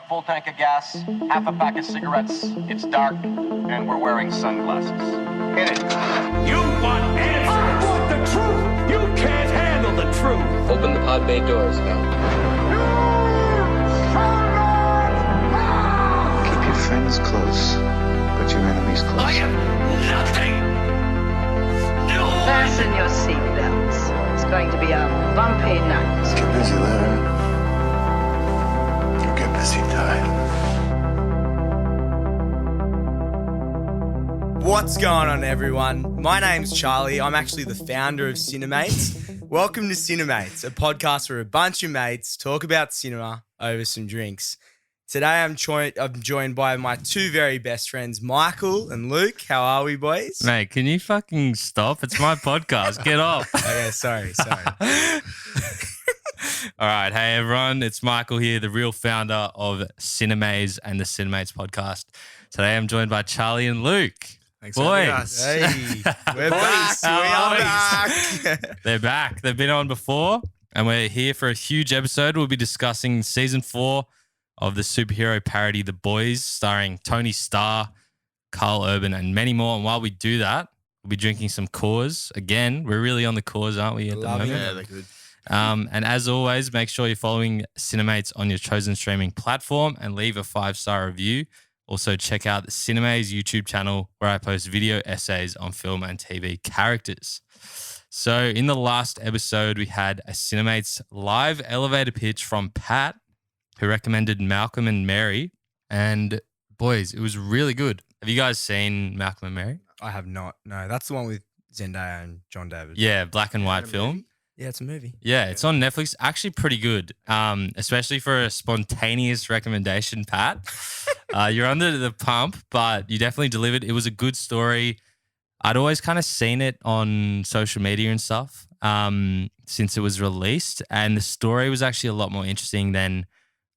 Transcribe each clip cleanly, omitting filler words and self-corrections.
full tank of gas, half a pack of cigarettes, it's dark, and we're wearing sunglasses. Hit it. You want answers? I want the truth! You can't handle the truth! Open the pod bay doors now. Keep your friends close, but your enemies close. I am nothing! No! Fasten your seatbelts. It's going to be a bumpy night. Get busy living. Or get busy dying. What's going on, everyone? My name's Charlie. I'm actually the founder of Cinemates. Welcome to Cinemates, a podcast where a bunch of mates talk about cinema over some drinks. Today, I'm joined by my two very best friends, Michael and Luke. How are we, boys? Mate, can you fucking stop? It's my podcast. Get off. Okay, sorry. All right. Hey, everyone. It's Michael here, the real founder of Cinemaze and the Cinemates podcast. Today, I'm joined by Charlie and Luke. Thanks Boys. Hey, we're back. We are back. They're back. They've been on before, and we're here for a huge episode. We'll be discussing season 4 of the superhero parody The Boys, starring Tony Starr, Karl Urban, and many more. And while we do that, we'll be drinking some Coors. Again, we're really on the Coors, aren't we, at the moment? Yeah, they're good. And as always, make sure you're following Cinemates on your chosen streaming platform and leave a 5-star review. Also, check out the Cinemaze YouTube channel where I post video essays on film and TV characters. So in the last episode, we had a Cinemates live elevator pitch from Pat, who recommended Malcolm and Mary. And boys, it was really good. Have you guys seen Malcolm and Mary? I have not. No, that's the one with Zendaya and John David. Yeah, black and white film. Yeah, it's a movie. Yeah, it's on Netflix. Actually pretty good, especially for a spontaneous recommendation, Pat. You're under the pump, but you definitely delivered. It was a good story. I'd always kind of seen it on social media and stuff since it was released, and the story was actually a lot more interesting than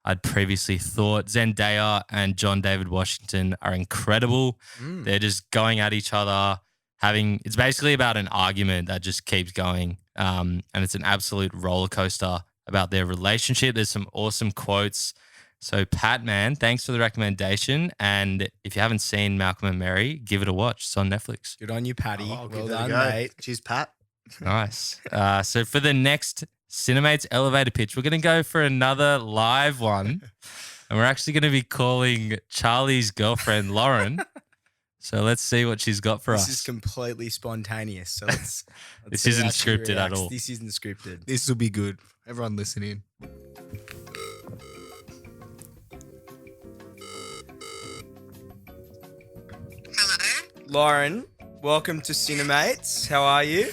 I'd previously thought. Zendaya and John David Washington are incredible. They're just going at each other, it's basically about an argument that just keeps going. And it's an absolute roller coaster about their relationship. There's some awesome quotes. So Pat, man, thanks for the recommendation. And if you haven't seen Malcolm and Mary, give it a watch. It's on Netflix. Good on you, Patty. I'll Well give that done, a go. mate. Cheers, Pat. Nice. So for the next Cinemates elevator pitch, we're going to go for another live one. And we're actually going to be calling Charlie's girlfriend, Lauren. So let's see what she's got for us. This is completely spontaneous. So let's This see isn't how she scripted at reacts. all. This isn't scripted. This will be good. Everyone listening. Hello. Lauren, welcome to Cinemates. How are you?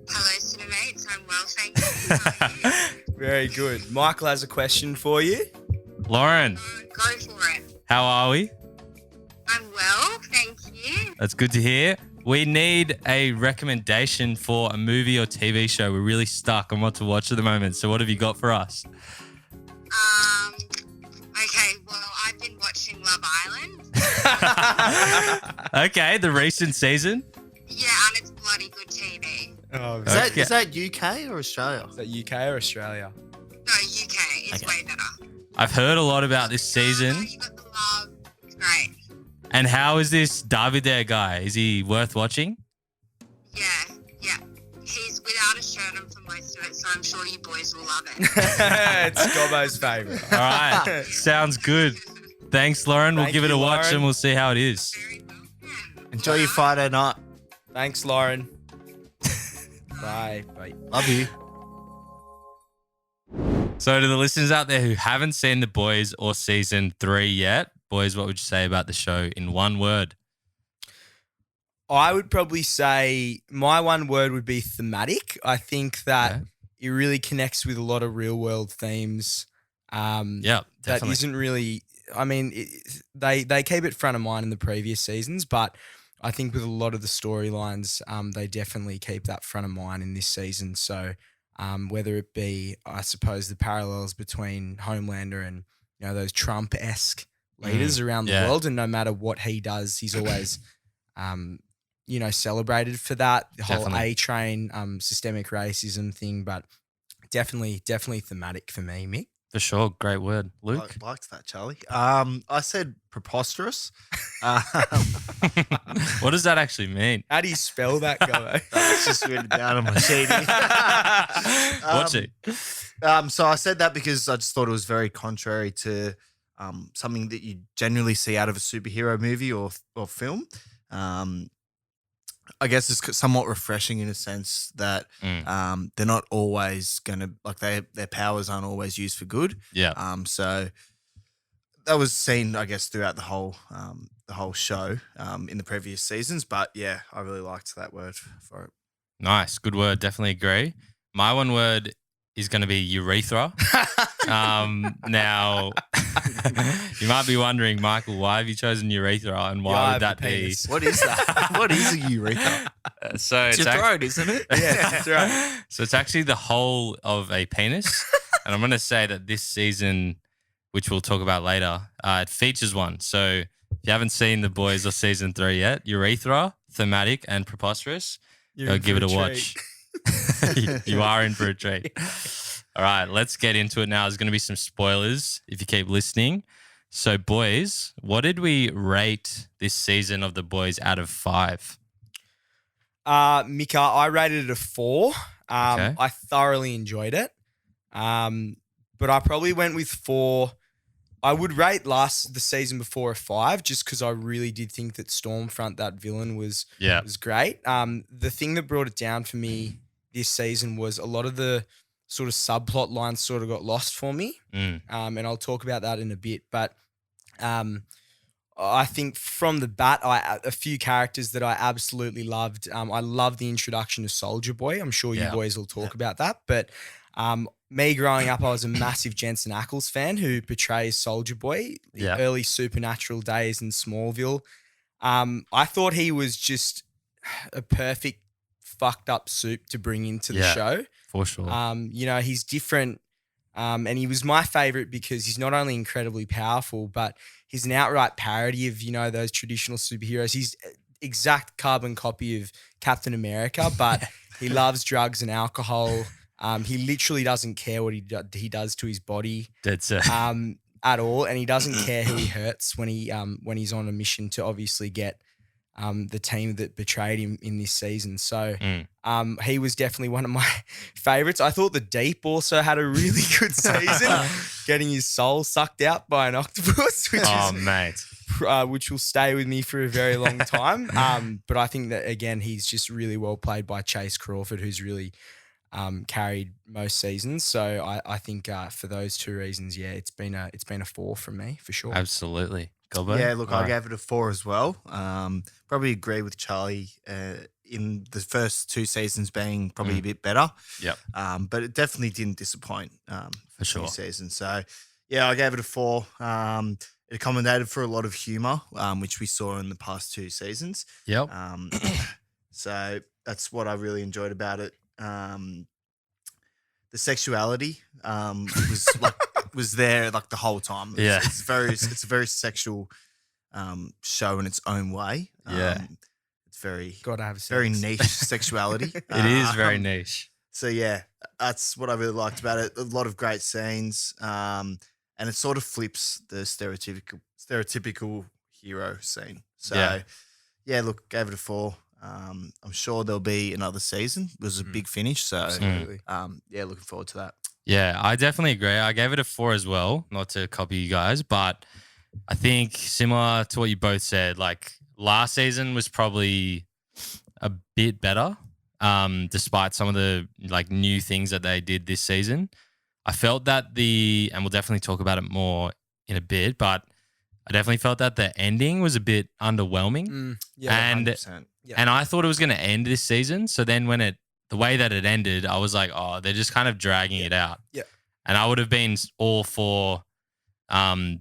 Hello, Cinemates. I'm well, thank you. How are you? Very good. Michael has a question for you. Lauren, Go for it. how are we? I'm well, thank you. That's good to hear. We need a recommendation for a movie or TV show. We're really stuck on what to watch at the moment. So what have you got for us? Okay, well, I've been watching Love Island. Okay, the recent season. Yeah, and it's bloody good TV. Oh, Is that UK or Australia? Is that UK or Australia? No, UK. It's way better. I've heard a lot about this season. You got the love. It's great. And how is this Davide guy? Is he worth watching? Yeah. He's without a shirt on for most of it, so I'm sure you boys will love it. It's Gobbo's favourite. All right, sounds good. Thanks, Lauren. We'll Thank give it you, a watch Lauren. and we'll see how it is. Very welcome. Enjoy your Friday night. Thanks, Lauren. Bye. Love you. So to the listeners out there who haven't seen The Boys or season 3 yet, boys, what would you say about the show in one word? I would probably say my one word would be thematic. I think that Okay. it really connects with a lot of real world themes. Yeah, That definitely. isn't really. I mean, they keep it front of mind in the previous seasons, but I think with a lot of the storylines, they definitely keep that front of mind in this season. So whether it be, I suppose, the parallels between Homelander and those Trump-esque leaders around the yeah. world, and no matter what he does, he's always celebrated for that. The whole Definitely. A-train systemic racism thing, but definitely thematic for me, Mick. For sure. Great word. Luke? I liked that, Charlie. I said preposterous. What does that actually mean? How do you spell that, Gobbo? It's just written down on my sheet. What's it? So I said that because I just thought it was very contrary to something that you generally see out of a superhero movie or film. I guess it's somewhat refreshing in a sense that they're not always going to, like, their powers aren't always used for good. Yeah. So that was seen, I guess, throughout the whole show in the previous seasons. But yeah, I really liked that word for it. Nice. Good word. Definitely agree. My one word is going to be urethra. Now, you might be wondering, Michael, why have you chosen urethra and why would that be? What is that? What is a urethra? So It's your throat, isn't it? Yeah, that's right. So it's actually the whole of a penis. And I'm going to say that this season, which we'll talk about later, it features one. So if you haven't seen The Boys or season 3 yet, urethra, thematic, and preposterous, go give it a watch. You are in for a treat. All right, let's get into it now. There's going to be some spoilers if you keep listening. So, boys, what did we rate this season of The Boys out of 5? Mika, I rated it a 4. Okay. I thoroughly enjoyed it. But I probably went with 4. I would rate the season before a 5 just because I really did think that Stormfront, that villain, was great. The thing that brought it down for me this season was a lot of the sort of subplot lines sort of got lost for me. And I'll talk about that in a bit. But I think from the bat, a few characters that I absolutely loved. I love the introduction of Soldier Boy. I'm sure you boys will talk about that. But me growing up, I was a massive Jensen Ackles fan who portrays Soldier Boy, the early Supernatural days in Smallville. I thought he was just a perfect fucked up soup to bring into the show. For sure. You know, he's different. And he was my favorite because he's not only incredibly powerful, but he's an outright parody of, you know, those traditional superheroes. He's exact carbon copy of Captain America, but he loves drugs and alcohol. He literally doesn't care what he does to his body. That's it. At all. And he doesn't care who he hurts when he's on a mission to obviously get the team that betrayed him in this season. So he was definitely one of my favorites. I thought the Deep also had a really good season, getting his soul sucked out by an octopus, which will stay with me for a very long time. But I think that, again, he's just really well played by Chase Crawford, who's really carried most seasons. So I think for those two reasons, it's been a 4 from me for sure. Absolutely. Gobbo? Yeah, look, I gave it a 4 as well. Probably agree with Charlie in the first 2 seasons being probably a bit better. Yep. But it definitely didn't disappoint for sure. 2 seasons. So, yeah, I gave it a 4. It accommodated for a lot of humour, which we saw in the past 2 seasons. Yep. So that's what I really enjoyed about it. The sexuality was there like the whole time. It's a very sexual show in its own way. It's very gotta have sex. Very niche sexuality. It is very niche. So yeah, that's what I really liked about it. A lot of great scenes, and it sort of flips the stereotypical hero scene. So yeah, look, gave it a 4. I'm sure there'll be another season. It was a big finish, so looking forward to that. Yeah, I definitely agree. I gave it a 4 as well, not to copy you guys, but I think similar to what you both said, like last season was probably a bit better, despite some of the like new things that they did this season. I felt that and we'll definitely talk about it more in a bit, but I definitely felt that the ending was a bit underwhelming. And 100%. And I thought it was going to end this season. So then the way that it ended, I was like, oh, they're just kind of dragging it out. Yeah. And I would have been all for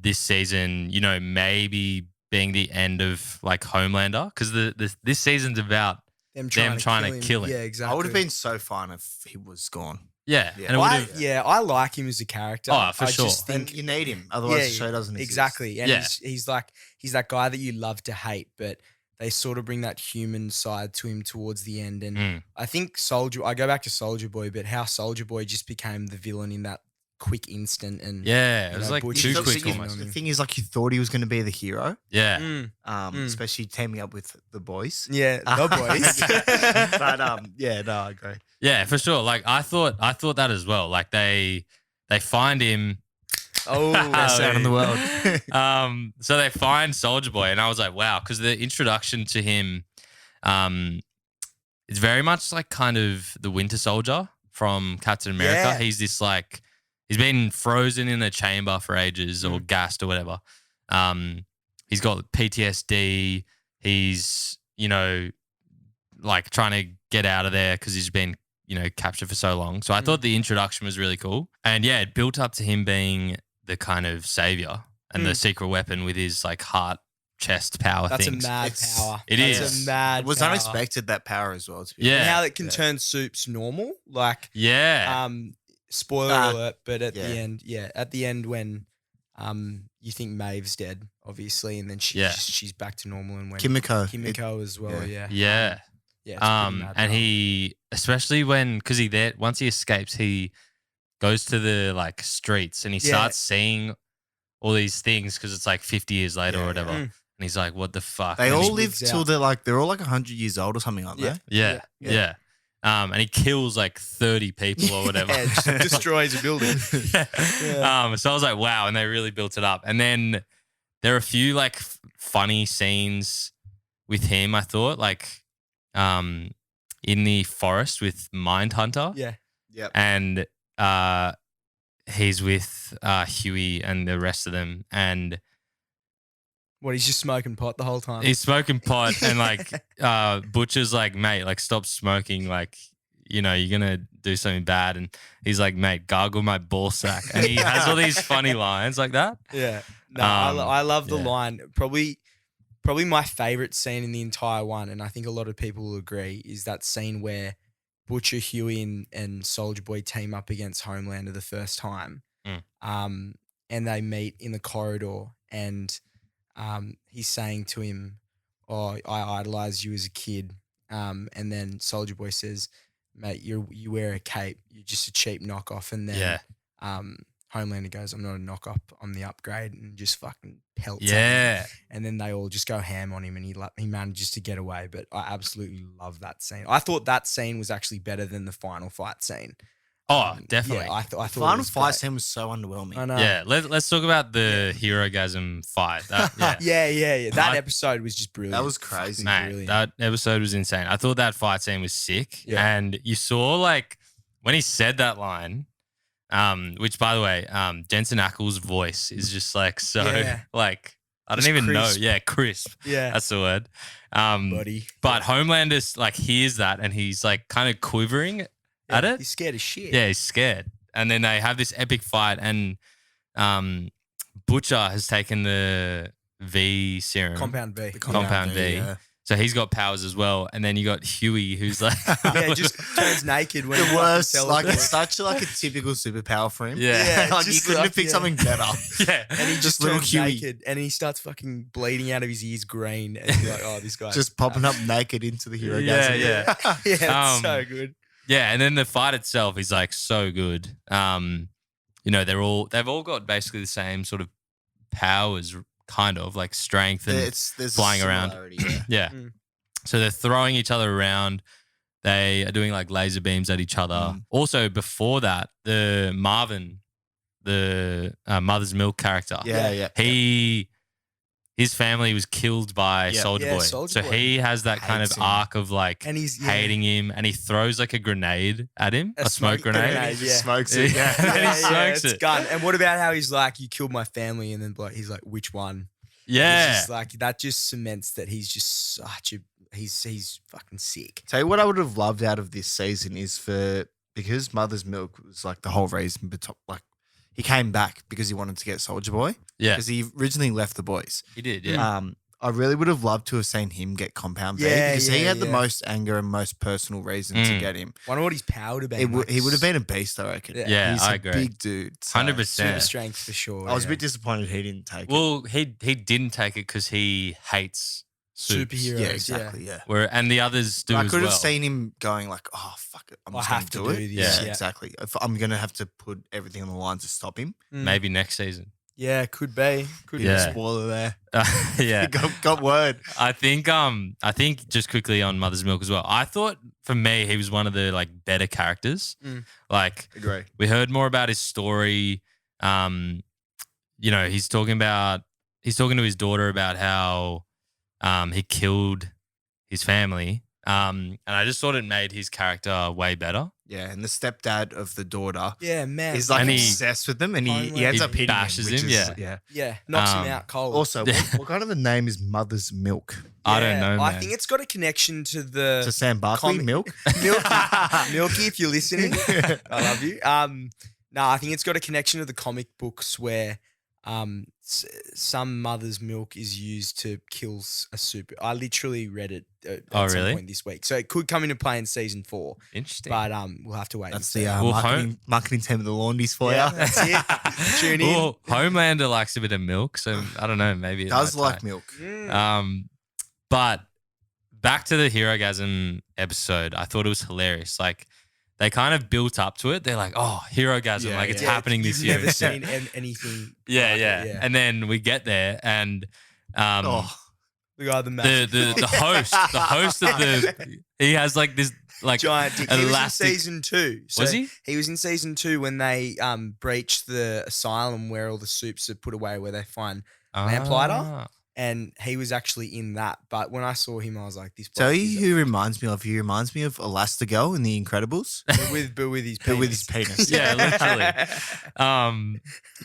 this season, you know, maybe being the end of like Homelander, because this season's about them trying to kill him. Yeah, exactly. I would have been so fine if he was gone. Yeah. Yeah. And it would've, I like him as a character. Oh, for sure. Just think, and you need him, otherwise the show doesn't exist. Exactly. And he's that guy that you love to hate, but they sort of bring that human side to him towards the end. And I think I go back to Soldier Boy, but how Soldier Boy just became the villain in that quick instant and Yeah, it you was know, like Butch too is The quick thing, almost. the thing is, like, you thought he was going to be the hero, Yeah. especially teaming up with the boys. Yeah, the boys. But yeah, no, I agree. Yeah, for sure. Like I thought that as well. Like they find him. Oh, Best sound in the world. So they find Soldier Boy, and I was like, wow, because the introduction to him, it's very much like kind of the Winter Soldier from Captain America. Yeah. He's this like he's been frozen in a chamber for ages or gassed or whatever. He's got PTSD. He's like trying to get out of there because he's been captured for so long. So I thought the introduction was really cool, and yeah, it built up to him being the kind of savior and the secret weapon with his like heart chest power that's things. a mad It's- power. it That's is. a mad It was power. unexpected, that power as well. To be Yeah. And how it can turn soups normal. Like, Yeah. spoiler alert, but at yeah. the end when you think Maeve's dead, obviously, and then she's back to normal, and when Kimiko. as well, yeah. Yeah. Yeah, it's pretty mad And power. he, especially because once he escapes, he goes to the like streets and he Yeah. starts seeing all these things because it's like 50 years later Yeah, or whatever. yeah. And he's like, what the fuck? They And all he- live wigs till out. they're all like 100 years old or something, aren't Yeah. they? Yeah. And he kills like 30 people or whatever. Yeah, just destroys a building. Yeah. So I was like, wow. And they really built it up. And then there are a few like funny scenes with him, I thought, like in the forest with Mindhunter. Yeah. Yep. And he's with Huey and the rest of them. And What, he's just smoking pot the whole time? he's smoking pot and like Butcher's like, mate, like stop smoking. Like, you're going to do something bad. And he's like, mate, gargle my ball sack. And he has all these funny lines like that. Yeah. No, Um, I love the yeah. line. Probably my favorite scene in the entire one, and I think a lot of people will agree, is that scene where Butcher, Huey, and Soldier Boy team up against Homelander the first time. And they meet in the corridor, and he's saying to him, "Oh, I idolized you as a kid." And then Soldier Boy says, "Mate, you wear a cape. You're just a cheap knockoff." And then Homelander goes, "I'm not a knockoff. I'm the upgrade," and just fucking pelts at him. Yeah. And then they all just go ham on him, and he manages to get away. But I absolutely love that scene. I thought that scene was actually better than the final fight scene. Oh, definitely. Yeah, I thought it Final was fight great. scene was so underwhelming. I know. Yeah, let's talk about the Herogasm fight. That, yeah. Yeah. That I- episode was just brilliant. That was crazy. Fucking Mate, brilliant. that episode was insane. I thought that fight scene was sick. Yeah. And you saw like when he said that line, which by the way, Jensen Ackles' voice is just like so Yeah. like I Just don't even know. crisp. Yeah, crisp. Yeah. That's the word. buddy. But Homelander like hears that and he's like kind of quivering at it. He's scared as shit. Yeah, he's scared. And then they have this epic fight, and Butcher has taken the V serum. Compound V. Compound V. yeah. So he's got powers as well. And then you got Huey, who's like, Yeah, just turns naked when The he fucking worst, tells like them. it's such like a typical superpower for him. Yeah. like you just couldn't have like, picked yeah. something better. yeah. And he just little turns Huey. naked, and he starts fucking bleeding out of his ears green, and you're like, oh, this guy Just popping up naked into the hero. Yeah, guys. yeah. Yeah, it's Um, so good. Yeah. And then the fight itself is like so good. They've all got basically the same sort of powers, kind of like strength and There's a flying around. similarity, yeah. yeah. Mm. So they're throwing each other around. They are doing like laser beams at each other. Also, before that, the Marvin, the Mother's Milk character, Yeah. his family was killed by Yeah. Soldier Yeah, Boy. Soulja So Boy. he has that kind of Hates him. arc of like And he's hating him, and he throws like a grenade at him, A a smoke smoke grenade. grenade. He Yeah. smokes it. Yeah. Yeah. And he smokes it's it. gone. And what about how he's like, "You killed my family," and then like he's like, "Which one?" Yeah. It's just like that just cements that he's just such a he's fucking sick. Tell you what I would have loved out of this season is because Mother's Milk was like the whole reason, but like he came back because he wanted to get Soldier Boy. Yeah. Because he originally left the boys. He did, yeah. I really would have loved to have seen him get Compound V Yeah, because he yeah, had the yeah. most anger and most personal reason to Mm. get him. Wonder what he's powered about. He would have been a beast, I reckon. Yeah, He's I a agree. big dude. so- 100%. super strength for sure. I was a yeah. bit disappointed he didn't take it. Well, he didn't take it because he hates soups. Superheroes. Yeah, exactly. Yeah. And the others do I as could well. have seen him going like, "Oh fuck it, I'm I just have going to to do do it." this, Yeah, yeah. exactly. If I'm gonna have to put everything on the line to stop him. Maybe next season. Yeah, could be. Could Yeah. be. Spoiler there. Yeah. got word. I think just quickly on Mother's Milk as well. I thought for me he was one of the like better characters. Like Agree. we heard more about his story. You know, he's talking to his daughter about how he killed his family. And I just thought it made his character way better. Yeah, and the stepdad of the daughter Yeah, man. is like And he- obsessed with them, and he He ends up hitting bashes him. Which him, is, yeah. yeah, knocks him Um, out cold. Also, what kind of a name is Mother's Milk? I don't know, I man. think it's got a connection to the To Sam Barkley, comic- Milk. Milky, if you're listening, I love you. No, I think it's got a connection to the comic books where some mother's milk is used to kill a super. I literally read it at some really? point this week, so it could come into play in season 4. Interesting. But we'll have to wait. That's and the see. Well, marketing team of the Laundies for yeah, you. that's it. Tune in. Well, Homelander likes a bit of milk, so I don't know. Maybe it Does might like tie. milk. But back to the Herogasm episode, I thought it was hilarious. Like they kind of built up to it. They're like, "Oh, Herogasm! Yeah, like it's yeah. happening this You've year." never seen anything. yeah, like yeah, it, And then we get there, and Oh, the guy, the massive the host of he has like this like giant dick. He was in elastic. season 2. So Was he? He was in season 2 when they breached the asylum where all the soups are put away, where they find Lamplighter. Ah. and he was actually in that. But when I saw him, I was like, "This." tell bloke you is who reminds me of? He reminds me of Elastigirl in The Incredibles. but with his But penis. with his penis. Yeah, literally.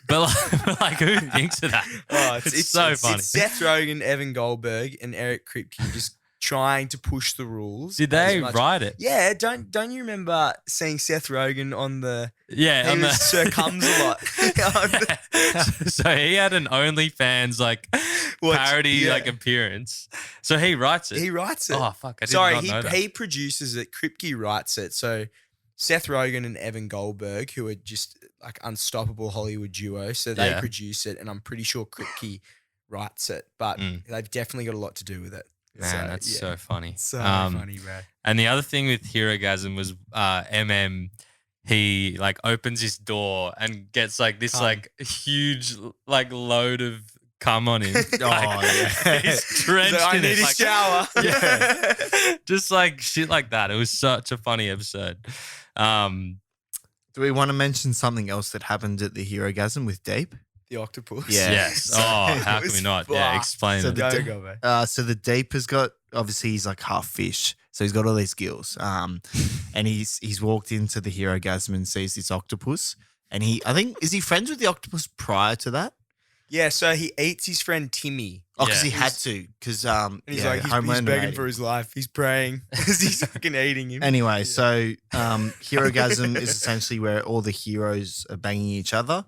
But like who thinks of that? Oh, it's so funny. It's Seth Rogen, Evan Goldberg, and Eric Kripke just trying to push the rules. Did as they much- write it? Yeah, don't you remember seeing Seth Rogen on the? Yeah, He on the was Sir Comes a lot. So he had an OnlyFans like What? parody Yeah. like appearance. So he writes it. He writes it. Oh fuck! I did Sorry, not know that. he produces it. Kripke writes it. So Seth Rogen and Evan Goldberg, who are just like unstoppable Hollywood duo, so they Yeah. produce it, and I'm pretty sure Kripke writes it. But they've definitely got a lot to do with it. Man, that's yeah. so funny. So funny, bro. And the other thing with Herogasm was MM. He like opens his door and gets like this Cum. like huge like load of cum on him. Oh, yeah. He's drenched So I in need it. a like- shower. Yeah. Just like shit like that. It was such a funny episode. Do we want to mention something else that happened at the Herogasm with Deep? The octopus. Yeah. Yes. So Oh, it how can was we not? Yeah, fucked. explain So it. the- Go, bro. So the Deep has got, obviously he's like half fish, so he's got all these gills. And he's walked into the Herogasm and sees this octopus. And is he friends with the octopus prior to that? Yeah, so he eats his friend Timmy. Oh, because Yeah. he had to, because And he's like, he's Homelander begging made for him. his life. He's praying as he's fucking eating him. Anyway, so Herogasm is essentially where all the heroes are banging each other,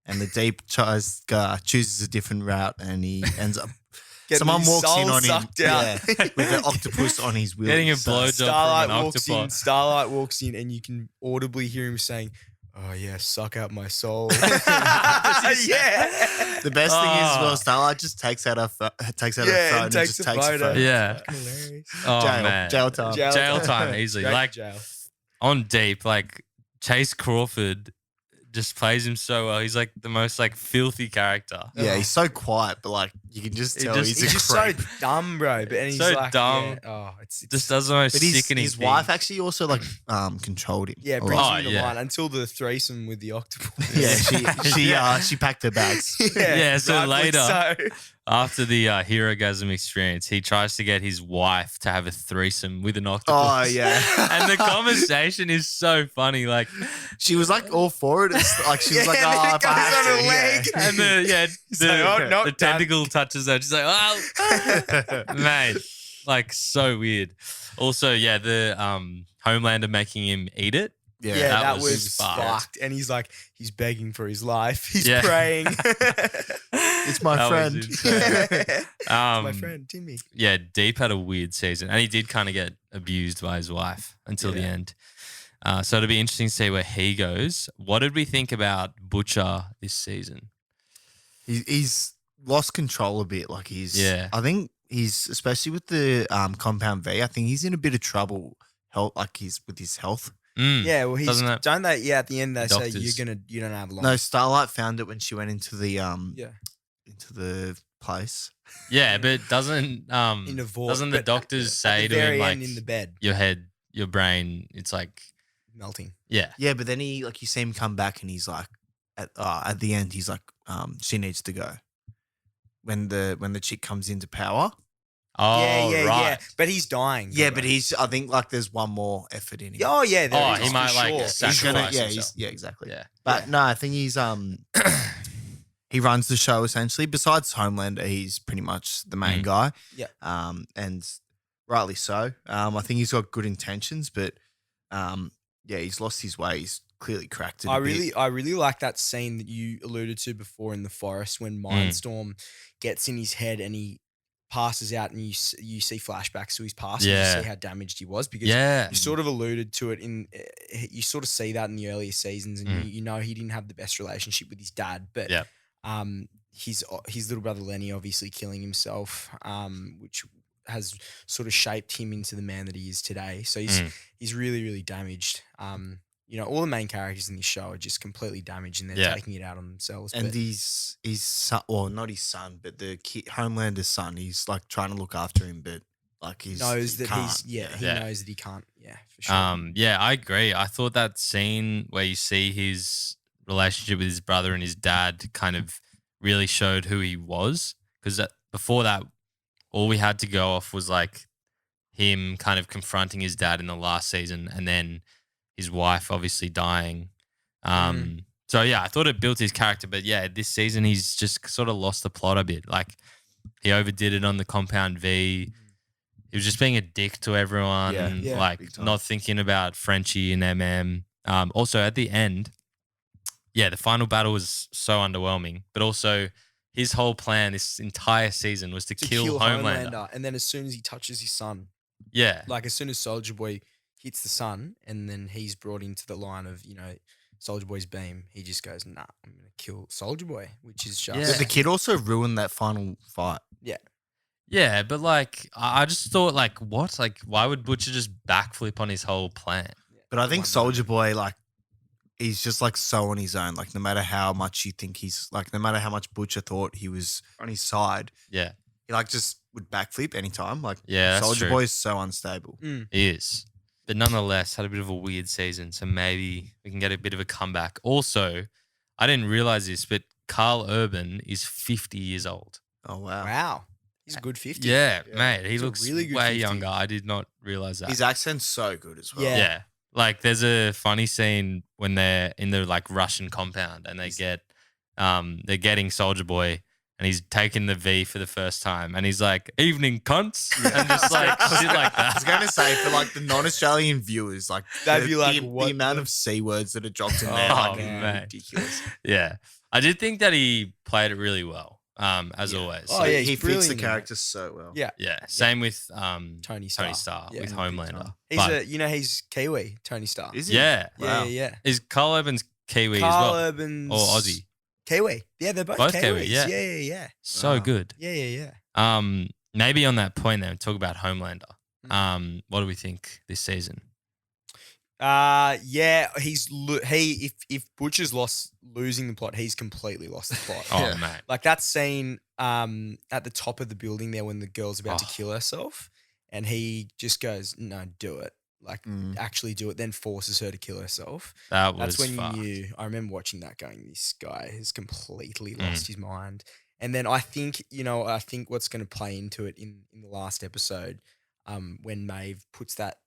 and the Deep chooses a different route, and he ends up. Getting Someone his walks in soul on him, sucked out. yeah, with the octopus on his wheel. Getting a blowjob Starlight from an walks in. octopus. Starlight walks in, and you can audibly hear him saying, "Oh yeah, suck out my soul." yeah. The best thing is, Oh. well, Starlight just takes out her phone and and takes just a takes a photo. photo. Yeah. Hilarious. Oh Jail, man. jail time. Jail time, easily. Straight to Like jail. on Deep, like Chase Crawford just plays him so well. He's like the most like filthy character. Yeah, he's so quiet, but like you can just He tell just- he's He's a just creep. so dumb, bro. But and he's So like, dumb. Yeah, oh, it's Just does the most But his sickening thing. wife actually also like controlled him. yeah, a brings lot. him into yeah. line until the threesome with the octopus. Yeah, she packed her bags. Yeah, so rightfully later- so. After the Herogasm experience, he tries to get his wife to have a threesome with an octopus. Oh yeah, And the conversation is so funny. Like, she was like all for it. It's like she was like, Yeah, and then oh, it if I goes have on to, her leg. and the like, "Oh, no, the tentacle touches her. She's like, oh, mate, like so weird. Also, yeah, the Homelander making him eat it. yeah. Yeah, that that was was fucked. fucked. And he's like, he's begging for his life. He's Yeah. praying. It's my That was friend. insane. It's my friend Timmy. Yeah, Deep had a weird season, and he did kind of get abused by his wife until the Yeah. end. So it'll be interesting to see where he goes. What did we think about Butcher this season? He's lost control a bit. Like Yeah. I think he's especially with the compound V. I think he's in a bit of trouble. He's with his health. Yeah, well, Doesn't that- don't they? Yeah, at the end they say doctors- you don't have long. No, Starlight found it when she went into the yeah, into the place. Yeah, but doesn't in the vault. doesn't the but doctors at say the to him very like end in the bed your head, your brain, it's like melting? yeah. Yeah, but then you see him come back and he's like at the end he's like she needs to go. When the chick comes into power. Oh, yeah. right. But he's dying. Yeah, but I think like there's one more effort in him. Oh yeah, there Oh, is, he for might like sure. He's sacrifice gonna, himself. yeah, exactly. Yeah. But no, I think he's he runs the show essentially. Besides Homelander, he's pretty much the main guy. Yeah. And rightly so. I think he's got good intentions, but he's lost his way. He's clearly cracked it. I really like that scene that you alluded to before in the forest when Mindstorm gets in his head and he passes out, and you see flashbacks to his past. Yeah. And you see how damaged he was, because Yeah. you sort of alluded to it you sort of see that in the earlier seasons, and you know he didn't have the best relationship with his dad, but Yeah. his little brother Lenny obviously killing himself, which has sort of shaped him into the man that he is today. So he's really, really damaged. All the main characters in this show are just completely damaged, and they're taking it out on themselves. And but his son, well, not his son, but the kid, Homelander's son. He's like trying to look after him, but like he knows that can't. he knows that he can't. Yeah, for sure. I agree. I thought that scene where you see his relationship with his brother and his dad kind of really showed who he was, because before that, all we had to go off was like him kind of confronting his dad in the last season, and then his wife obviously dying. So yeah, I thought it built his character, but yeah, this season he's just sort of lost the plot a bit. Like he overdid it on the compound V. He was just being a dick to everyone, and like not thinking about Frenchie and MM. Also at the end, the final battle was so underwhelming, but also his whole plan this entire season was to kill Homelander. And then as soon as he touches his son, like as soon as Soldier Boy hits the sun, and then he's brought into the line of, Soldier Boy's beam, he just goes, nah, I'm going to kill Soldier Boy, which is just... But the kid also ruined that final fight. Yeah. Yeah, but like, I just thought like, what? Like, why would Butcher just backflip on his whole plan? But I think Soldier Boy, like, he's just like so on his own. Like, no matter how much you think no matter how much Butcher thought he was on his side, he like just would backflip anytime. Like, that's Soldier true. Boy is so unstable. He is. But nonetheless, had a bit of a weird season, so maybe we can get a bit of a comeback. Also, I didn't realize this, but Karl Urban is 50 years old. Oh, wow. Wow. He's a good 50. Yeah, mate. He He's a looks really good way 50. younger. I did not realize that. His accent's so good as well. Yeah. Like there's a funny scene when they're in the like Russian compound and they're getting Soldier Boy, and he's taking the V for the first time, and he's like, "Evening, cunts," and just like shit like that. I was going to say, for like the non-Australian viewers, like They'd be like, the what amount the- of C words that are dropped in there, Oh, like, man. ridiculous. Yeah, I did think that he played it really well, as always. Oh, So, yeah, He he's fits the brilliant in character so well. Yeah. yeah. Same with Tony Starr. Yeah. with big Homelander. time. He's But- he's Kiwi, Tony Starr. Is he? yeah. Wow. Yeah. Is Karl Urban's Kiwi Karl as well, Urban's... or Aussie? Kiwi. Yeah, they're both Both Kiwis. Kiwi, yeah. Yeah. So Wow. good. Yeah. Maybe on that point then, talk about Homelander. Mm. What do we think this season? If Butcher's losing the plot, he's completely lost the plot. Oh, mate. Like that scene at the top of the building there when the girl's about to Oh. kill herself, and he just goes, "No, do it." Like actually do it, then forces her to kill herself. That That's was when fucked. you knew. I remember watching that going, this guy has completely lost his mind. And then I think what's going to play into it in the last episode, when Maeve puts that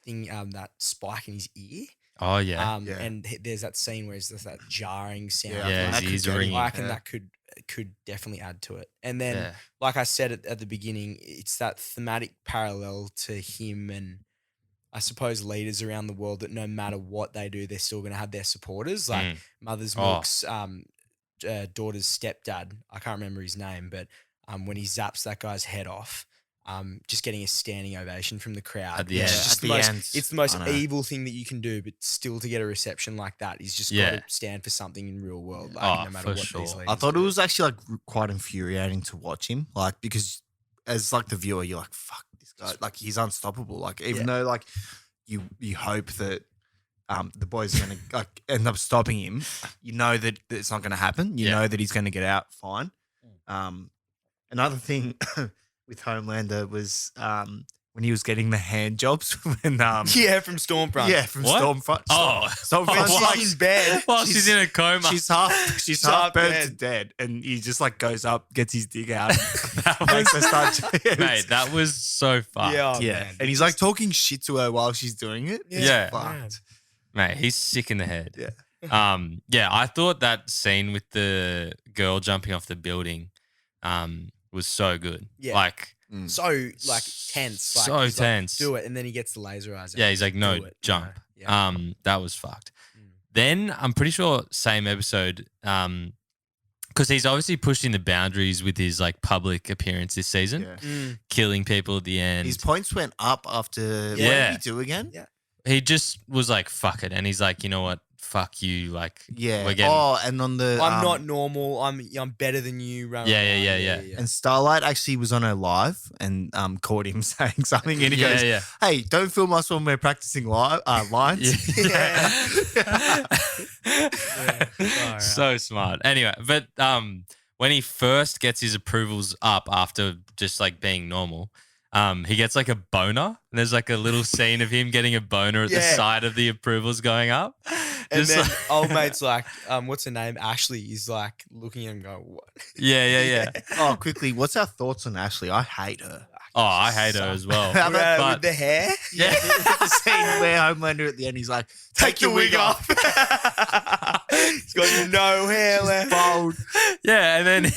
thing, that spike in his ear. Oh, yeah. And there's that scene where there's that jarring sound. Yeah, Yeah, that his could ears get are him. ringing. I reckon Yeah. that could definitely add to it. And then, Yeah. like I said at the beginning, it's that thematic parallel to him and I suppose leaders around the world that no matter what they do, they're still going to have their supporters. Like Mother's Milk's daughter's stepdad, I can't remember his name, but when he zaps that guy's head off, just getting a standing ovation from the crowd. At the It's end. just At the the most, end, it's the most I know. evil thing that you can do, but still to get a reception like that, he's just got to stand for something in real world. Like, Oh, no matter for what sure. these I leaders thought it do. was actually like quite infuriating to watch him, like because as like the viewer, you're like, fuck this guy, like he's unstoppable. Like even though like you hope that the boys are gonna like end up stopping him, you know that it's not gonna happen. You know that he's gonna get out fine. Another thing with Homelander was when he was getting the hand jobs when from Stormfront. Yeah, from Stormfront. Oh. Stormfront. She's in bed. While she's in a coma. She's half burnt to dead, and he just like goes up, gets his dig out, makes her start. Mate, that was so fucked. Man. And he's like talking shit to her while she's doing it. Yeah. Fucked. Mate, he's sick in the head. Yeah. I thought that scene with the girl jumping off the building was so good. Yeah. Like So like tense. Like, So he's like, tense. do it, and then he gets the laser eyes. Yeah, he's like, no, Do it, jump. you know? Yeah. That was fucked. Then I'm pretty sure same episode, because he's obviously pushing the boundaries with his like public appearance this season, killing people at the end. His points went up after. What Yeah. did he do again? Yeah. He just was like, fuck it, and he's like, you know what, fuck you, like, Yeah. we're getting. And on the I'm not normal. I'm better than you. Yeah. And Starlight actually was on her live and caught him saying something, and he goes, "Hey, don't film us when we're practicing lines." So smart. Anyway, but when he first gets his approvals up after just like being normal, he gets like a boner. And there's like a little scene of him getting a boner at the side of the approvals going up. And Just then like- old mate's like, what's her name? Ashley is like looking at him going, what? Yeah. Oh, quickly, what's our thoughts on Ashley? I hate her. Oh, I hate her as well. How about With But the hair? Yeah, the scene where Homelander at the end, he's like, "Take your wig off." He's got no hair left. Bald. yeah, and then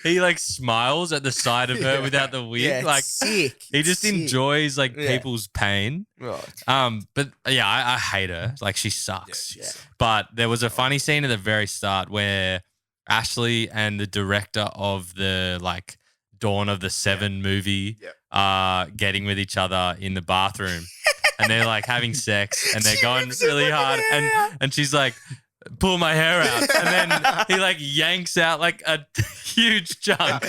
he like smiles at the side of her without the wig. Yeah, like sick. he just Sick. enjoys like Yeah. people's pain. Right. But yeah, I hate her. Like she sucks. Yeah. But there was a funny scene at the very start where Ashley and the director of the like Dawn of the Seven movie are getting with each other in the bathroom. And they're like having sex and they're going really hard. And she's like, pull my hair out. And then he like yanks out like a huge chunk.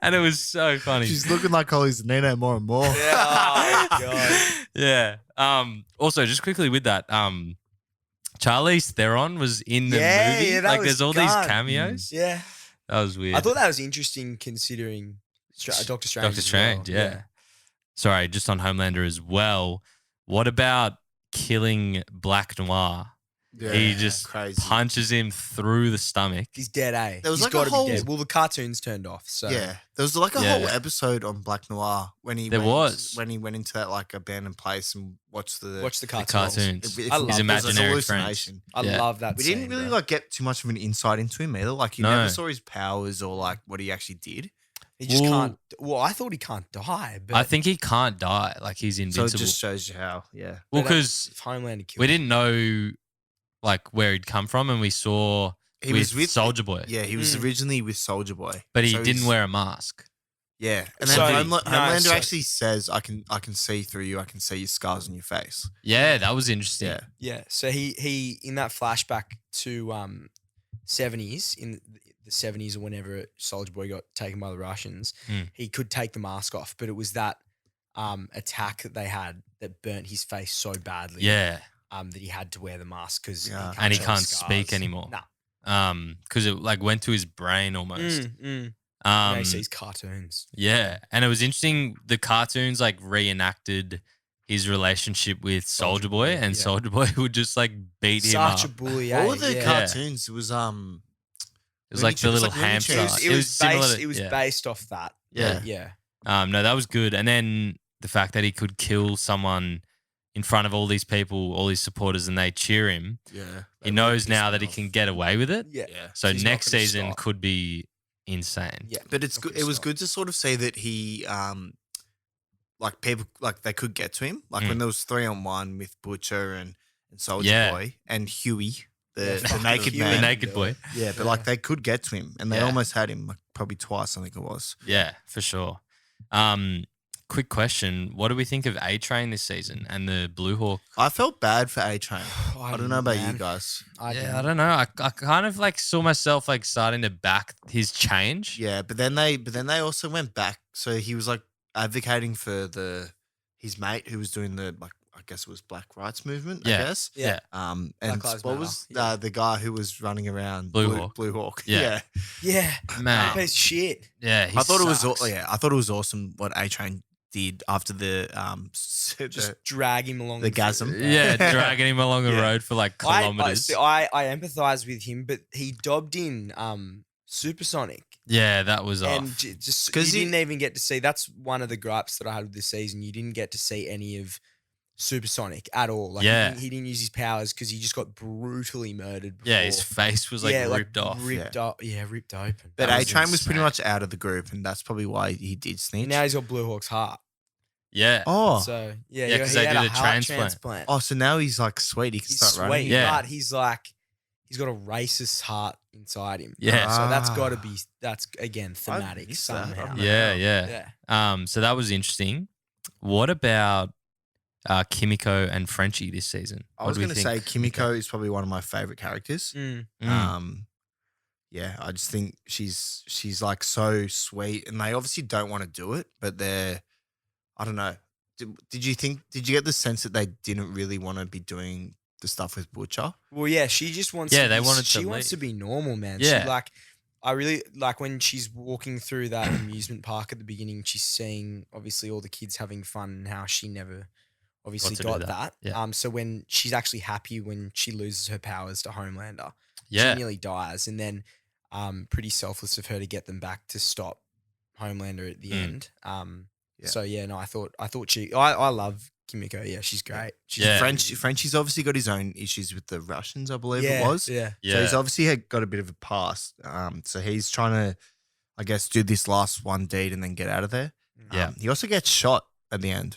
And it was so funny. She's looking like Ollie's Nino more and more. Oh, God. Yeah. Also, just quickly with that, Charlize Theron was in the movie. Yeah, that like was there's all gone. these cameos. Yeah. That was weird. I thought that was interesting considering Doctor Strange. Doctor as Strange, well. yeah. Sorry, just on Homelander as well. What about killing Black Noir? Yeah, He just crazy. punches him through the stomach. He's dead, eh? There was He's like a gotta whole- be dead. Well, the cartoon's turned off, so Yeah, there was like a Yeah. whole episode on Black Noir when he There was. when he went into that like abandoned place and watched the watch the The cartoons. cartoons. If- I love His those. imaginary friends. hallucination. I Yeah. love that. We scene, didn't really bro. like get too much of an insight into him either. Like you No. never saw his powers or like what he actually did. He just Well- can't. Well, I thought he can't die, but I think he can't die. Like he's So invincible. it just shows you how. Yeah. well, but because if Homelander killed we him. didn't know like where he'd come from, and we saw He with was with Soldier Boy. Yeah, he was Mm. originally with Soldier Boy, But he So didn't he's- wear a mask. Yeah, and then So- Homelander so- actually says, "I can see through you. I can see your scars on your face." Yeah, that was interesting. Yeah, Yeah. So he in that flashback to 70s in the 70s or whenever Soldier Boy got taken by the Russians, Mm. he could take the mask off, but it was that attack that they had that burnt his face so badly. Yeah. That he had to wear the mask because Yeah. And he show can't the speak scars. anymore. Nah. Because it like went to his brain almost. Now he sees cartoons. Yeah, and it was interesting. The cartoons like reenacted his relationship with Soldier Boy, and yeah. Soldier Boy would just like beat him up. Such a bully. all eh? of the Yeah. cartoons. It was It was Looney like the Tunes, little like Looney hamster. Tunes. It was similar based. to- It was yeah. based off that. Yeah. Yeah. No, that was good. And then the fact that he could kill someone in front of all these people, all his supporters, and they cheer him. yeah. He knows now that he can get away with it. Yeah. Yeah. So He's not next gonna season stop. could be insane. Yeah. But it's Not good. gonna It was stop. good to sort of see that he like people like they could get to him. Like Mm. when there was 3-on-1 with Butcher and Soldier Yeah. Boy and Huey, the fuck naked Huey. The man. naked boy. Yeah, but like they could get to him, and they Yeah. almost had him like probably twice. I think it was. Yeah, for sure. quick question. What do we think of A-Train this season and the Blue Hawk? I felt bad for A-Train. I don't know about you man. guys. I don't know. I kind of like saw myself like starting to back his change. Yeah, but then they also went back. So he was like advocating for his mate who was doing the like I guess it was Black Rights Movement. Yeah. I guess. Yeah. And Lives what Matter. was Yeah. the guy who was running around Blue Hawk. Blue Hawk. Yeah. Yeah, Man. piece of shit. Yeah, he I thought sucks. I thought it was awesome what A-Train did after the Just drag him along the gasm. Yeah, dragging him along the Yeah. road for like kilometers. I empathize with him, but he dobbed in Supersonic. Yeah, that was And off. just 'Cause you he- didn't even get to see. That's one of the gripes that I had with this season. You didn't get to see any of Supersonic at all. Like Yeah. he didn't use his powers because he just got brutally murdered. Before. Yeah, his face was like ripped off. ripped open. But That was A-Train was pretty insane. much out of the group, and that's probably why he did snitch. And now he's got Blue Hawk's heart. Yeah. oh, So yeah, Yeah, 'cause they had did a a heart transplant. so now he's like sweet. He can He's start sweet, running. Yeah. but he's got a racist heart inside him. Yeah. So that's Ah. got to be again I've thematic missed that. somehow. I've Yeah, yeah. Yeah. So that was interesting. What about Kimiko and Frenchie this season? I What was do we going to think? say Kimiko is probably one of my favorite characters. Mm. Yeah, I just think she's like so sweet, and they obviously don't want to do it, but I don't know. Did you get the sense that they didn't really want to be doing the stuff with Butcher? Well, yeah, she just wants. Yeah, to they be, wanted to She wants leave. to be normal, man. Yeah. She, like, I really like when she's walking through that amusement park at the beginning. She's seeing obviously all the kids having fun and how she never obviously Got to do got that. that. Yeah. So when she's actually happy when she loses her powers to Homelander, Yeah. she nearly dies, and then pretty selfless of her to get them back to stop Homelander at the end. Yeah. So yeah, no, I thought I love Kimiko. Yeah, she's great. She's Yeah. Frenchie's obviously got his own issues with the Russians, I believe yeah, it was. Yeah. So Yeah. he's obviously got a bit of a past. So he's trying to, I guess, do this last one deed and then get out of there. Yeah. He also gets shot at the end.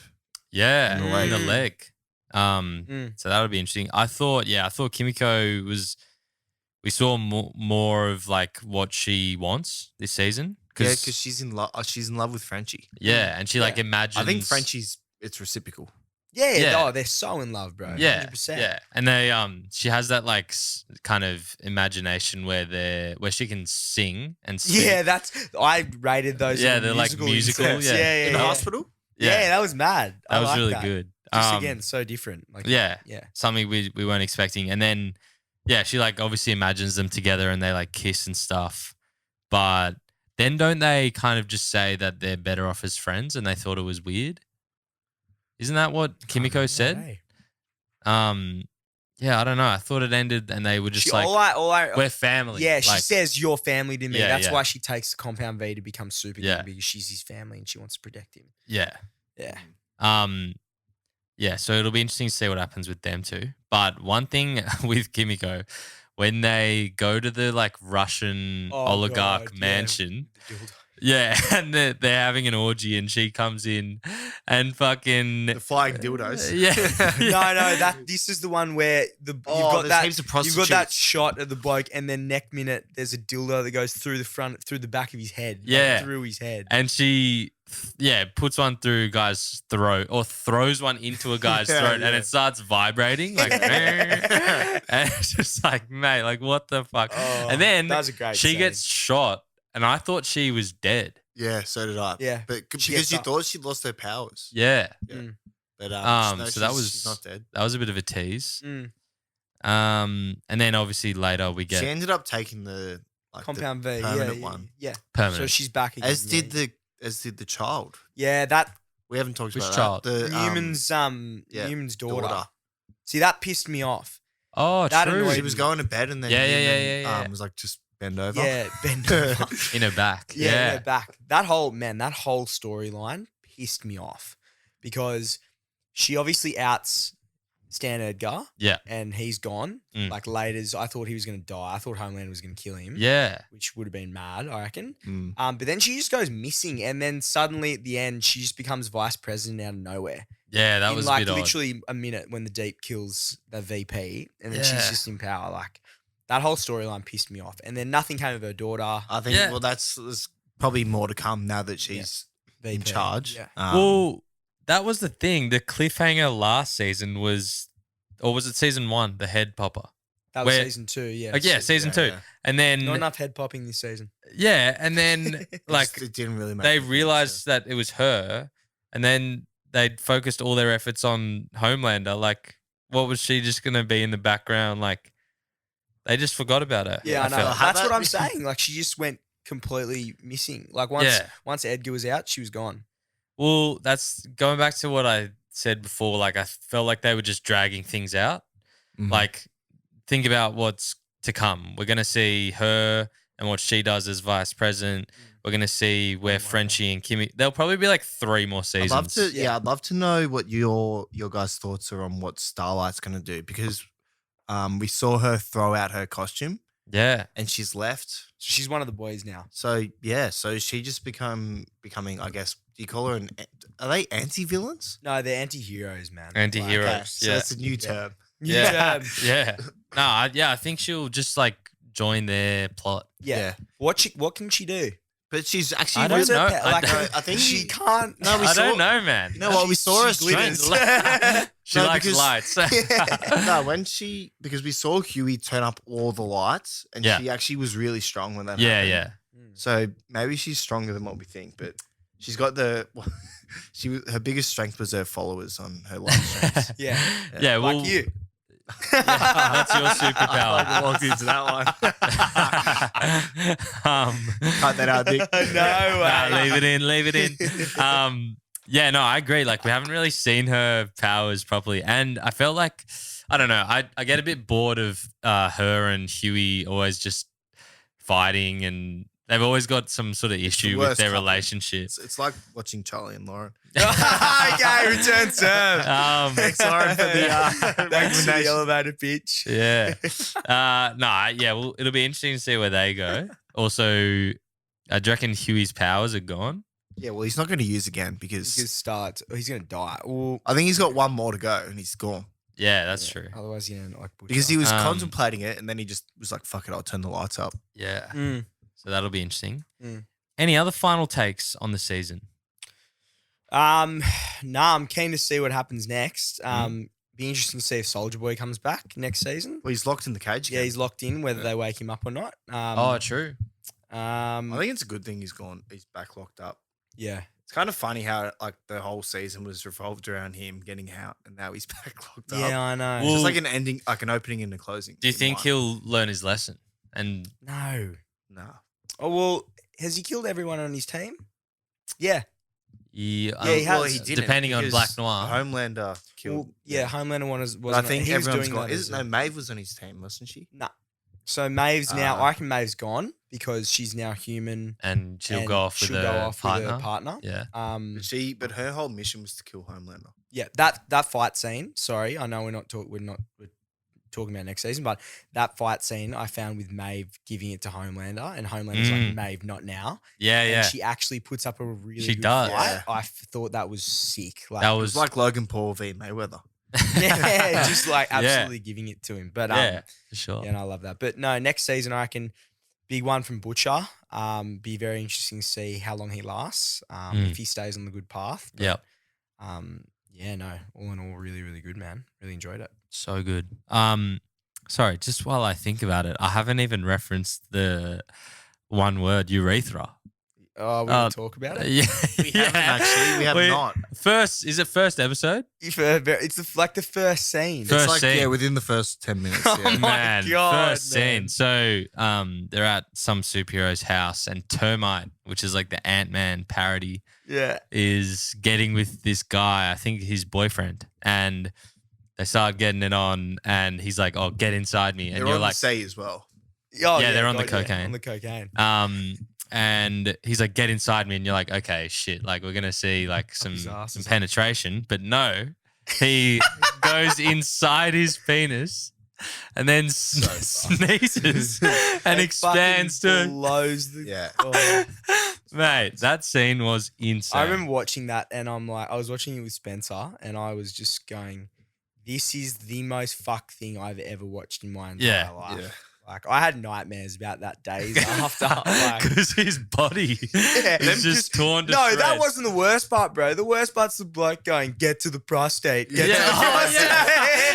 Yeah, In the in the leg. leg. So that would be interesting. I thought Kimiko was. We saw more of like what she wants this season. Yeah, because she's in love. She's in love with Frenchie. Yeah, and she like Yeah. imagines. I think it's reciprocal. Yeah, Yeah. Oh, they're so in love, bro. Yeah, 100%. yeah, and they she has that like kind of imagination where she can sing and speak. Yeah, I rated those. Yeah, little they're like musical, inserts. yeah. yeah, In the yeah. hospital? Yeah, that was mad. that I was like really that. good. Just again, so different. Like, yeah, yeah. something we weren't expecting, and then she like obviously imagines them together and they like kiss and stuff, but then don't they kind of just say that they're better off as friends and they thought it was weird? Isn't that what Kimiko said? Hey. Yeah, I don't know. I thought it ended and they were just She, like, we're family. Yeah, she Like, says you're family to me. Yeah, That's yeah. why she takes the Compound V to become Super Yeah. because she's his family and she wants to protect him. yeah. Yeah. Yeah, so it'll be interesting to see what happens with them too. But one thing with Kimiko, when they go to the like Russian Oh, oligarch God, yeah. mansion, The dildo. yeah, and they're having an orgy and she comes in and fucking The flying dildos. yeah, No, this is the one where you've got there's that heaps of you've got that prostitutes. shot of the bloke, and then next minute there's a dildo that goes through the back of his head, like, Yeah. through his head. and she puts one through a guy's throat or throws one into a guy's Yeah, throat yeah. and it starts vibrating like and it's just like, mate, like what the fuck. Oh, And then that was a great she scene. gets shot and I thought she was dead. Yeah, so did I. Yeah. But She because gets you up. thought she lost her powers. Yeah. But no, So that was she's not dead. That was a bit of a tease. Mm. And then obviously later we get She ended up taking the Compound V, permanent yeah, one. yeah. permanent. So she's back again. As did the child. yeah, that We haven't talked Which about child? that. The Newman's daughter. See, that pissed me off. oh, that true. annoyed She was going to bed and then Yeah, Newman, yeah. was like just bend over. Yeah, Ben. yeah, in her back. yeah, back. That whole storyline pissed me off because she obviously outs Stan Edgar. Yeah. And he's gone. Mm. Like later's, I thought he was going to die. I thought Homelander was going to kill him. Yeah. Which would have been mad, I reckon. Mm. But then she just goes missing, and then suddenly at the end, she just becomes vice president out of nowhere. Yeah, that in was like a bit odd. literally a minute when the Deep kills the VP, and then Yeah. she's just in power. Like that whole storyline pissed me off. And then nothing came of her daughter. I think Yeah. well, there's probably more to come now that she's in VP, charge. yeah. Well, that was the thing. The cliffhanger last season was, or was it season 1? The head popper. That was Where- season 2, yeah. Like, yeah, season 2, yeah. and then Not enough head popping this season. yeah, and then like it didn't really make they a difference, realized that it was her, and then they focused all their efforts on Homelander. Like, what was she just gonna be in the background? Like, they just forgot about her. Yeah, I know. felt. How That's what about- I'm saying. Like, she just went completely missing. Like, once Edgar was out, she was gone. Well, that's going back to what I said before. Like, I felt like they were just dragging things out. Mhm. Like, think about what's to come. We're gonna see her and what she does as vice president. We're gonna see where Frenchie and Kimmy. There'll probably be like 3 more seasons. I'd love to know what your guys' thoughts are on what Starlight's going to do, because we saw her throw out her costume Yeah. and she's left. She's one of the boys now. So yeah, so she just becoming, I guess, do you call her are they anti-villains? No, they're anti-heroes, man. Anti-heroes. Okay, so yeah. that's a new term. Yeah. Yeah. No, I think she'll just like join their plot. Yeah. What can she do? But she's actually I don't really- know. I think she can't. No, we I saw, don't know, man. You know what? We saw her she glitters. strengths. She No, likes because- lights. No, because we saw Huey turn up all the lights, and Yeah. she actually was really strong when that Yeah, happened. yeah. So maybe she's stronger than what we think, but she's got her biggest strength was her followers on her life strengths. Yeah. Yeah, well, Like you. that's your superpower. I walked into that one. Cut that out, Dick. No way. Nah, leave it in. Yeah, no, I agree. Like, we haven't really seen her powers properly. And I felt like, I don't know, I get a bit bored of her and Huey always just fighting, and they've always got some sort of issue with worst their couple. relationship. It's like watching Charlie and Lauren. Okay, return serve. Thanks, Lauren, for the Thanks for the recommendation. elevator pitch. Yeah. Well, it'll be interesting to see where they go. Also, do you reckon Huey's powers are gone? Yeah, well, he's not going to use again because He's going to die. Well, I think he's got one more to go and he's gone. Yeah, that's true. otherwise, he's going to like butcher. Because he was Um, contemplating it and then he just was like, fuck it, I'll turn the lights up. Yeah. Mm. So that'll be interesting. Mm. Any other final takes on the season? I'm keen to see what happens next. Be interesting to see if Soldier Boy comes back next season. Well, he's locked in the cage Yeah, again. he's locked in, whether they wake him up or not. True. I think it's a good thing he's back locked up. Yeah. It's kind of funny how like the whole season was revolved around him getting out and now he's back locked up. Yeah, I know. It's just like an ending, like an opening and a closing. Do you in think one. he'll learn his lesson? And No. No. Oh, well, has he killed everyone on his team? Yeah. he he has. Well, he didn't depending on because Black Noir. Homelander killed. Well, yeah, Homelander was But I think he was everyone's doing gone. that as Isn't Maeve was on his team, wasn't she? Nah. So Maeve's now, Ah. I reckon Maeve's gone because she's now human. and she'll and go off with she'll a go off partner. with her partner. Yeah. But her whole mission was to kill Homelander. Yeah, that fight scene. Sorry, I know we're talking about next season, but that fight scene I found with Maeve giving it to Homelander, and Homelander's like, Maeve, not now. Yeah, And yeah. she actually puts up a really She good does. fight. Yeah. I thought that was sick. Like, That It was was like Logan Paul v Mayweather. yeah, just like Yeah. absolutely giving it to him. But yeah, for sure. yeah, and I love that. But no, next season I reckon big one from Butcher. Be very interesting to see how long he lasts. If he stays on the good path. But, Yep. yeah, no, all in all, really, really good, man. Really enjoyed it. So good. Sorry, just while I think about it, I haven't even referenced the one word urethra. Oh, we will talk about it. Yeah, We haven't actually. We have not. Is it first episode? It's like the first scene. First It's like, scene. yeah, within the first 10 minutes. Oh Yeah. my Man, God, first man. scene. So they're at some superhero's house, and Termite, which is like the Ant-Man parody, Yeah. is getting with this guy, I think his boyfriend, and they start getting it on, and he's like, "Oh, get inside me," and They're you're on like, the sea as well. Oh, Yeah, they're on the God, yeah, cocaine. on the cocaine. and he's like, "Get inside me," and you're like, "Okay, shit, like we're gonna see like some his ass or something. penetration," but no, he goes inside his penis. And then sneezes and It expands fucking to blows the. Yeah. Oh. Mate, that scene was insane. I remember watching that, and I'm like, I was watching it with Spencer, and I was just going, "This is the most fuck thing I've ever watched in my entire Yeah. life." Yeah. Like I had nightmares about that days after. Like, Because his body yeah, is just torn to No, shreds. that wasn't the worst part, bro. The worst part's the bloke going, get to the prostate. Get to the prostate.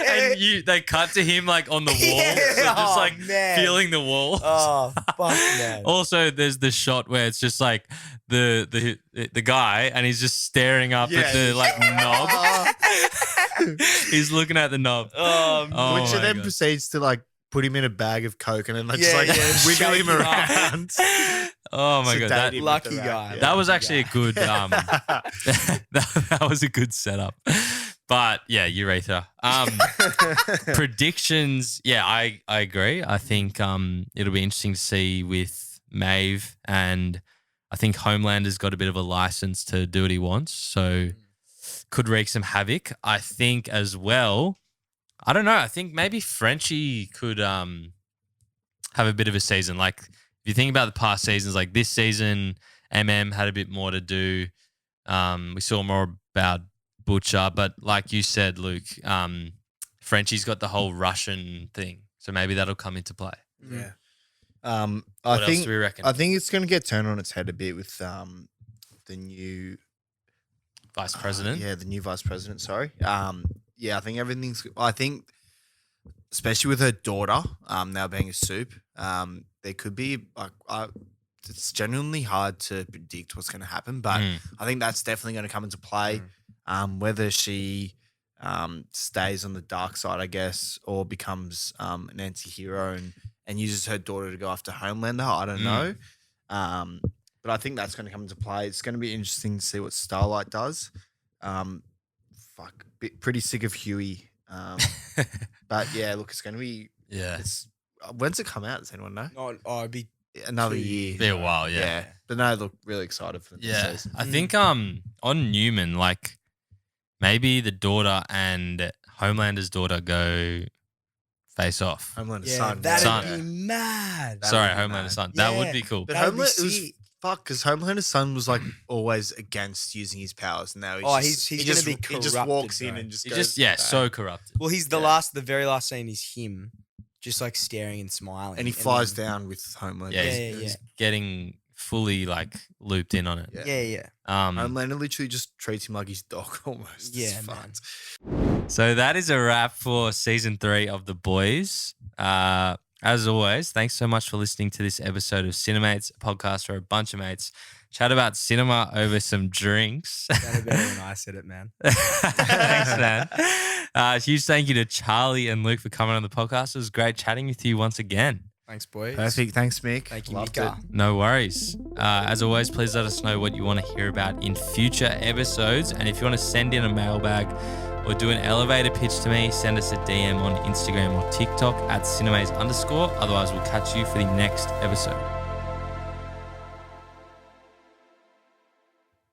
And they cut to him like on the wall. Yeah. So just Oh, like man. feeling the wall. Oh, fuck, man. Also, there's the shot where it's just like the guy and he's just staring up at the like knob. He's looking at the knob. Oh, Oh Which my then God. proceeds to like put him in a bag of coke and then like, Yeah, just like yeah, wiggle him shake him up. around. Oh my God. Sedate That, him with lucky the guy. rack, yeah. that was actually a good that was a good setup. But yeah, urethra. Predictions. Yeah, I agree. I think it'll be interesting to see with Maeve, and I think Homelander's got a bit of a license to do what he wants, so could wreak some havoc. I think as well, I don't know, I think maybe Frenchie could have a bit of a season. Like if you think about the past seasons, like this season, had a bit more to do. We saw more about Butcher, but like you said, Luke, Frenchie's got the whole Russian thing, so maybe that'll come into play. Yeah. What I else think do we reckon? I think it's going to get turned on its head a bit with the new Vice president. yeah, the new vice president. Sorry. Yeah, I think everything's. I think, especially with her daughter, now being a soup, there could be like. It's genuinely hard to predict what's going to happen, but I think that's definitely going to come into play. Whether she stays on the dark side, I guess, or becomes an anti-hero and uses her daughter to go after Homelander, I don't know. But I think that's going to come into play. It's going to be interesting to see what Starlight does. Pretty sick of Huey. But yeah, look, it's going to be. Yeah. When's it come out? Does anyone know? It'd be Another 2 year. years. Be a while, yeah. But no, look really excited for this season. I think on Newman, like maybe the daughter and Homelander's daughter go face off. Homelander's Yeah, son. that'd Son. be mad. Sorry, would be Homelander's mad. son. That would Yeah. be cool. But That'd be Homelander, it was sick. fuck because Homelander's son was like always against using his powers, and now he's He's he gonna just, be he just corrupted, walks in bro. and just He goes, just so corrupted. Well, he's the very last scene is him, just like staring and smiling, and he flies then- down with Homelander. Yeah, Yeah, he's yeah. getting fully like looped in on it. Yeah. Homelander literally just treats him like his dog almost. Yeah, It's man. fucked. So that is a wrap for season 3 of The Boys. As always, thanks so much for listening to this episode of Cinemates, a podcast where a bunch of mates chat about cinema over some drinks. Sounded better when I said it, man. Thanks, man. Huge thank you to Charlie and Luke for coming on the podcast. It was great chatting with you once again. Thanks, boys. Perfect. Thanks, Mick. Thank you, Loved Mika. it. No worries. As always, please let us know what you want to hear about in future episodes. And if you want to send in a mailbag or do an elevator pitch to me, send us a DM on Instagram or TikTok at cinemaze_. Otherwise, we'll catch you for the next episode.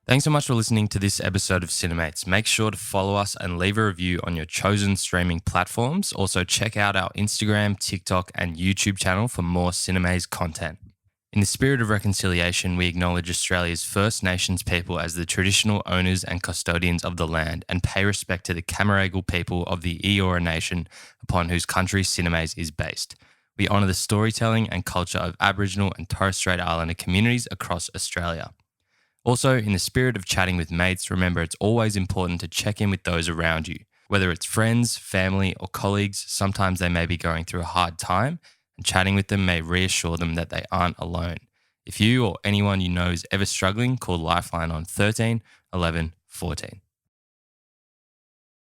Thanks so much for listening to this episode of Cinemates. Make sure to follow us and leave a review on your chosen streaming platforms. Also, check out our Instagram, TikTok, and YouTube channel for more Cinemaze content. In the spirit of reconciliation, we acknowledge Australia's First Nations people as the traditional owners and custodians of the land and pay respect to the Cammeraygal people of the Eora Nation upon whose country Cinemaze is based. We honour the storytelling and culture of Aboriginal and Torres Strait Islander communities across Australia. Also, in the spirit of chatting with mates, remember it's always important to check in with those around you. Whether it's friends, family, or colleagues, sometimes they may be going through a hard time, and chatting with them may reassure them that they aren't alone. If you or anyone you know is ever struggling, call Lifeline on 13 11 14.